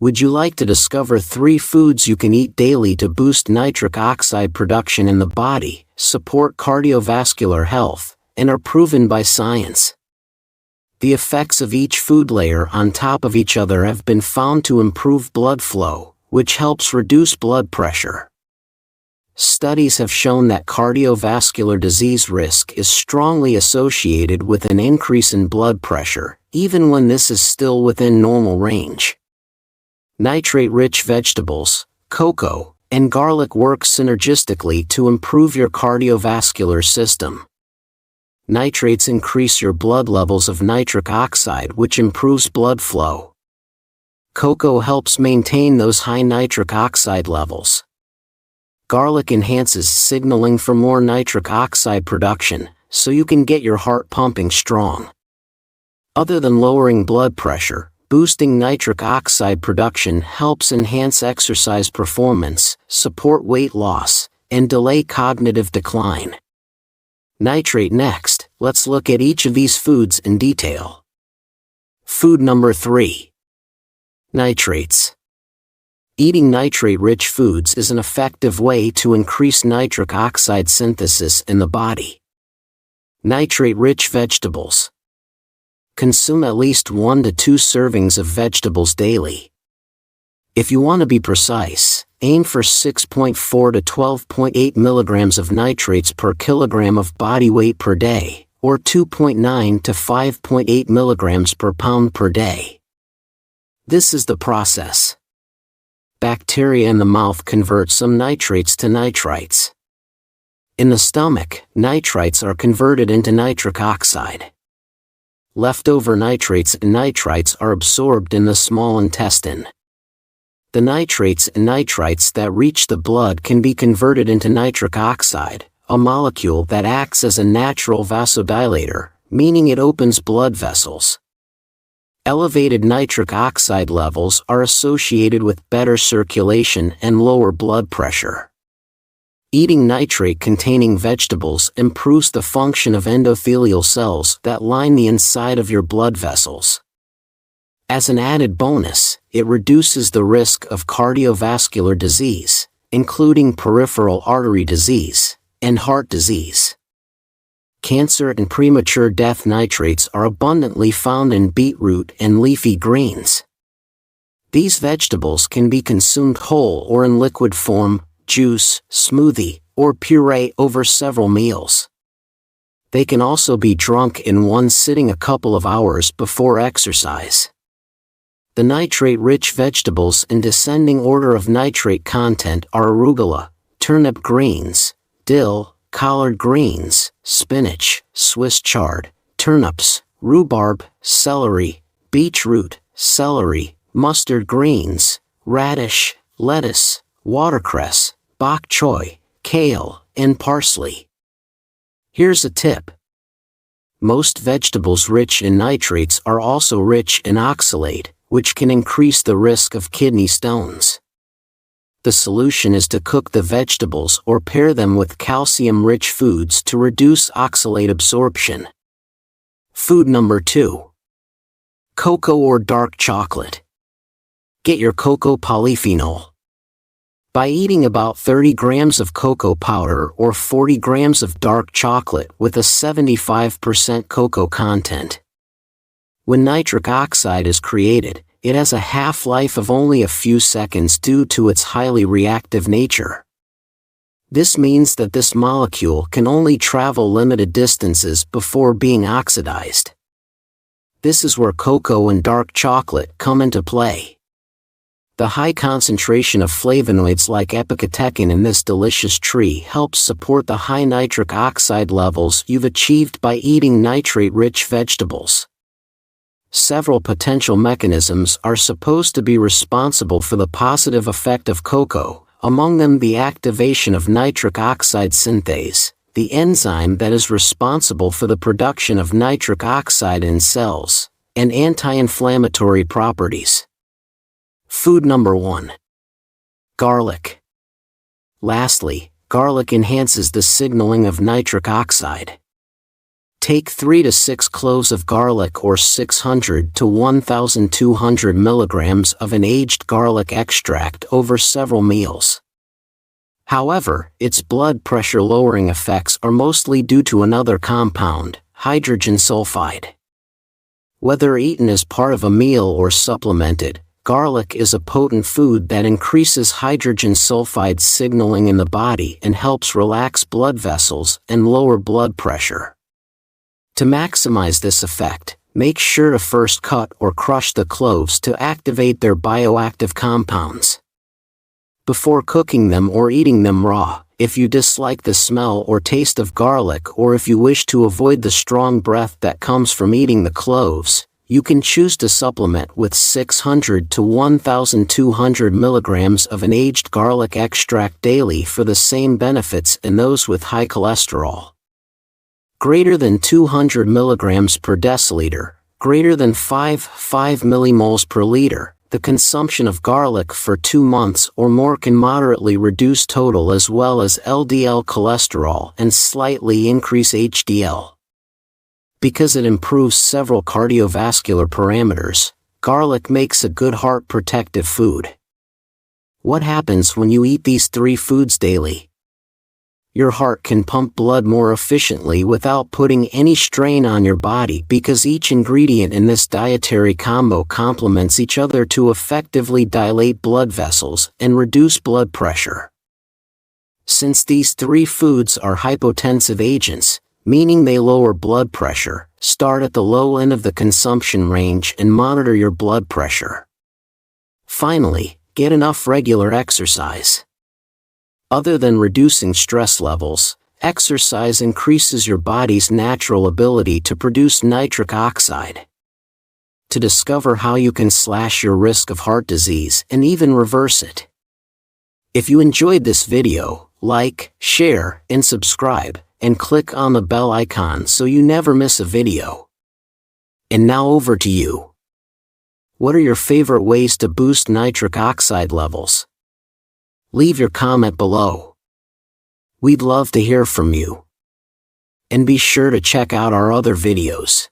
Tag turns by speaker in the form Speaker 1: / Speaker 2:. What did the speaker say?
Speaker 1: Would you like to discover 3 foods you can eat daily to boost nitric oxide production in the body, support cardiovascular health, and are proven by science? The effects of each food layer on top of each other have been found to improve blood flow, which helps reduce blood pressure. Studies have shown that cardiovascular disease risk is strongly associated with an increase in blood pressure, even when this is still within normal range. Nitrate-rich vegetables, cocoa, and garlic work synergistically to improve your cardiovascular system. Nitrates increase your blood levels of nitric oxide, which improves blood flow. Cocoa helps maintain those high nitric oxide levels. Garlic enhances signaling for more nitric oxide production, so you can get your heart pumping strong. Other than lowering blood pressure, boosting nitric oxide production helps enhance exercise performance, support weight loss, and delay cognitive decline. Nitrate next. Let's look at each of these foods in detail. Food number 3. Nitrates. Eating nitrate-rich foods is an effective way to increase nitric oxide synthesis in the body. Nitrate-rich vegetables. Consume at least 1 to 2 servings of vegetables daily. If you want to be precise, aim for 6.4 to 12.8 milligrams of nitrates per kilogram of body weight per day, or 2.9 to 5.8 milligrams per pound per day. This is the process. Bacteria in the mouth convert some nitrates to nitrites. In the stomach, nitrites are converted into nitric oxide. Leftover nitrates and nitrites are absorbed in the small intestine. The nitrates and nitrites that reach the blood can be converted into nitric oxide, a molecule that acts as a natural vasodilator, meaning it opens blood vessels. Elevated nitric oxide levels are associated with better circulation and lower blood pressure. Eating nitrate-containing vegetables improves the function of endothelial cells that line the inside of your blood vessels. As an added bonus, it reduces the risk of cardiovascular disease, including peripheral artery disease and heart disease. Cancer and premature death. Nitrates are abundantly found in beetroot and leafy greens. These vegetables can be consumed whole or in liquid form, juice, smoothie, or puree over several meals. They can also be drunk in one sitting a couple of hours before exercise. The nitrate-rich vegetables in descending order of nitrate content are arugula, turnip greens, dill, collard greens, spinach, Swiss chard, turnips, rhubarb, celery, beetroot, celery, mustard greens, radish, lettuce, watercress, bok choy, kale, and parsley. Here's a tip. Most vegetables rich in nitrates are also rich in oxalate, which can increase the risk of kidney stones. The solution is to cook the vegetables or pair them with calcium-rich foods to reduce oxalate absorption. Food number 2. Cocoa or dark chocolate. Get your cocoa polyphenol. By eating about 30 grams of cocoa powder or 40 grams of dark chocolate with a 75% cocoa content. When nitric oxide is created, it has a half-life of only a few seconds due to its highly reactive nature. This means that this molecule can only travel limited distances before being oxidized. This is where cocoa and dark chocolate come into play. The high concentration of flavonoids like epicatechin in this delicious tree helps support the high nitric oxide levels you've achieved by eating nitrate-rich vegetables. Several potential mechanisms are supposed to be responsible for the positive effect of cocoa, among them the activation of nitric oxide synthase, the enzyme that is responsible for the production of nitric oxide in cells, and anti-inflammatory properties. Food number 1. Garlic. Lastly, garlic enhances the signaling of nitric oxide. Take 3 to 6 cloves of garlic or 600 to 1,200 milligrams of an aged garlic extract over several meals. However, its blood pressure lowering effects are mostly due to another compound, hydrogen sulfide. Whether eaten as part of a meal or supplemented, garlic is a potent food that increases hydrogen sulfide signaling in the body and helps relax blood vessels and lower blood pressure. To maximize this effect, make sure to first cut or crush the cloves to activate their bioactive compounds. Before cooking them or eating them raw, if you dislike the smell or taste of garlic or if you wish to avoid the strong breath that comes from eating the cloves, you can choose to supplement with 600 to 1,200 milligrams of an aged garlic extract daily for the same benefits in those with high cholesterol. Greater than 200 milligrams per deciliter, greater than 5 millimoles per liter. The consumption of garlic for 2 months or more can moderately reduce total as well as LDL cholesterol and slightly increase HDL. Because it improves several cardiovascular parameters, garlic makes a good heart protective food. What happens when you eat these 3 foods daily? Your heart can pump blood more efficiently without putting any strain on your body because each ingredient in this dietary combo complements each other to effectively dilate blood vessels and reduce blood pressure. Since these 3 foods are hypotensive agents, meaning they lower blood pressure, start at the low end of the consumption range and monitor your blood pressure. Finally, get enough regular exercise. Other than reducing stress levels, exercise increases your body's natural ability to produce nitric oxide. To discover how you can slash your risk of heart disease and even reverse it. If you enjoyed this video, like, share, and subscribe, and click on the bell icon so you never miss a video. And now over to you. What are your favorite ways to boost nitric oxide levels? Leave your comment below. We'd love to hear from you. And be sure to check out our other videos.